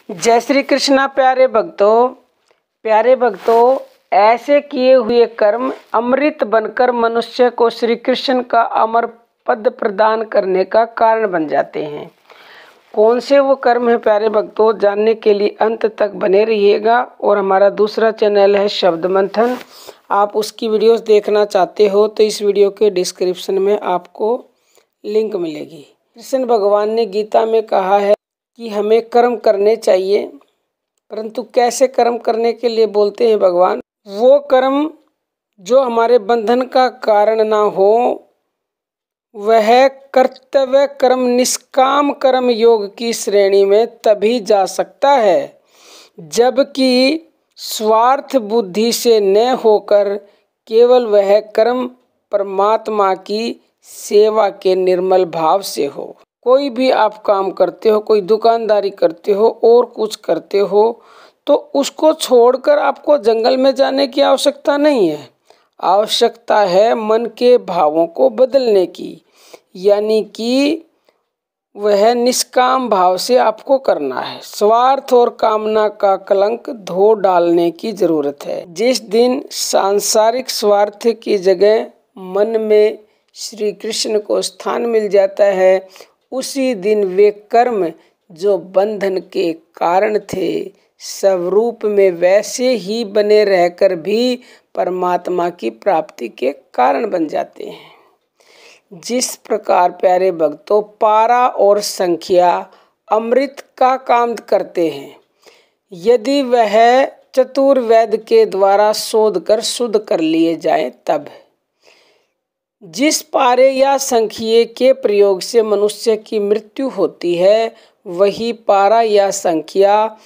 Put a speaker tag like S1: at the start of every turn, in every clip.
S1: जय श्री कृष्णा प्यारे भक्तों, ऐसे किए हुए कर्म अमृत बनकर मनुष्य को श्री कृष्ण का अमर पद प्रदान करने का कारण बन जाते हैं। कौन से वो कर्म है प्यारे भक्तों, जानने के लिए अंत तक बने रहिएगा। और हमारा दूसरा चैनल है शब्द मंथन, आप उसकी वीडियोस देखना चाहते हो तो इस वीडियो के डिस्क्रिप्शन में आपको लिंक मिलेगी। कृष्ण भगवान ने गीता में कहा है कि हमें कर्म करने चाहिए, परंतु कैसे कर्म करने के लिए बोलते हैं भगवान? वो कर्म जो हमारे बंधन का कारण ना हो, वह कर्तव्य कर्म निष्काम कर्म योग की श्रेणी में तभी जा सकता है जबकि स्वार्थ बुद्धि से न होकर केवल वह कर्म परमात्मा की सेवा के निर्मल भाव से हो। कोई भी आप काम करते हो, कोई दुकानदारी करते हो और कुछ करते हो, तो उसको छोड़कर आपको जंगल में जाने की आवश्यकता नहीं है। आवश्यकता है मन के भावों को बदलने की, यानी कि वह निष्काम भाव से आपको करना है। स्वार्थ और कामना का कलंक धो डालने की जरूरत है। जिस दिन सांसारिक स्वार्थ की जगह मन में श्री कृष्ण को स्थान मिल जाता है, उसी दिन वे कर्म जो बंधन के कारण थे, स्वरूप में वैसे ही बने रहकर भी परमात्मा की प्राप्ति के कारण बन जाते हैं। जिस प्रकार प्यारे भक्तों पारा और संख्या अमृत का काम करते हैं, यदि वह चतुर्वेद के द्वारा शोध कर शुद्ध कर लिए जाए, तब जिस पारे या संख्ये के प्रयोग से मनुष्य की मृत्यु होती है, वही पारा या संख्या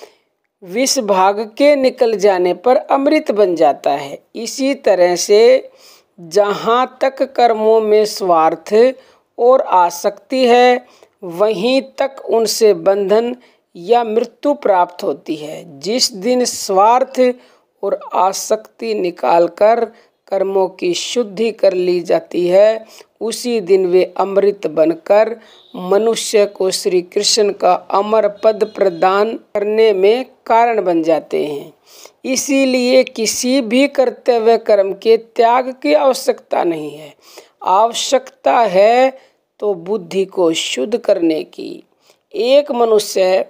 S1: विष भाग के निकल जाने पर अमृत बन जाता है। इसी तरह से जहाँ तक कर्मों में स्वार्थ और आसक्ति है, वहीं तक उनसे बंधन या मृत्यु प्राप्त होती है। जिस दिन स्वार्थ और आसक्ति निकालकर कर्मों की शुद्धि कर ली जाती है, उसी दिन वे अमृत बनकर मनुष्य को श्री कृष्ण का अमर पद प्रदान करने में कारण बन जाते हैं। इसीलिए किसी भी कर्तव्य कर्म के त्याग की आवश्यकता नहीं है। आवश्यकता है तो बुद्धि को शुद्ध करने की। एक मनुष्य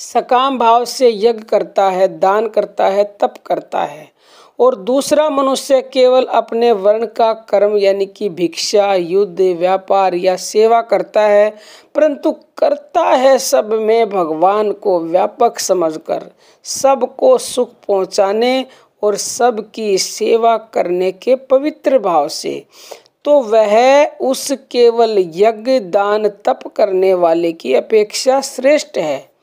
S1: सकाम भाव से यज्ञ करता है, दान करता है, तप करता है, और दूसरा मनुष्य केवल अपने वर्ण का कर्म यानी कि भिक्षा, युद्ध, व्यापार या सेवा करता है, परंतु करता है सब में भगवान को व्यापक समझकर, सबको सुख पहुंचाने और सबकी सेवा करने के पवित्र भाव से, तो वह उस केवल यज्ञ, दान, तप करने वाले की अपेक्षा श्रेष्ठ है,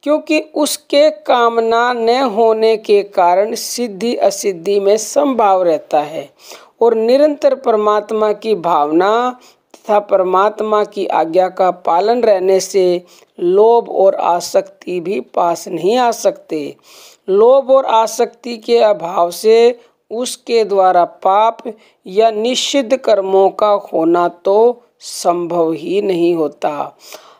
S1: क्योंकि उसके कामना न होने के कारण सिद्धि असिद्धि में समभाव रहता है और निरंतर परमात्मा की भावना तथा परमात्मा की आज्ञा का पालन रहने से लोभ और आसक्ति भी पास नहीं आ सकते। लोभ और आसक्ति के अभाव से उसके द्वारा पाप या निषिद्ध कर्मों का होना तो संभव ही नहीं होता।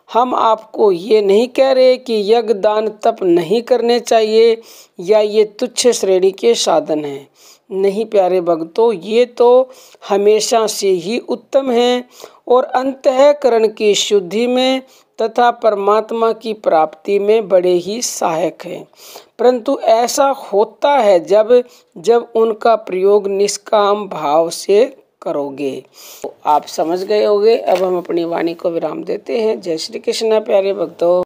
S1: हम आपको ये नहीं कह रहे कि यज्ञ, दान, तप नहीं करने चाहिए या ये तुच्छ श्रेणी के साधन हैं। नहीं प्यारे भक्तों, ये तो हमेशा से ही उत्तम हैं और अंतःकरण की शुद्धि में तथा परमात्मा की प्राप्ति में बड़े ही सहायक हैं। परंतु ऐसा होता है जब उनका प्रयोग निष्काम भाव से करोगे। तो आप समझ गए होंगे। अब हम अपनी वाणी को विराम देते हैं। जय श्री कृष्ण प्यारे भक्तों।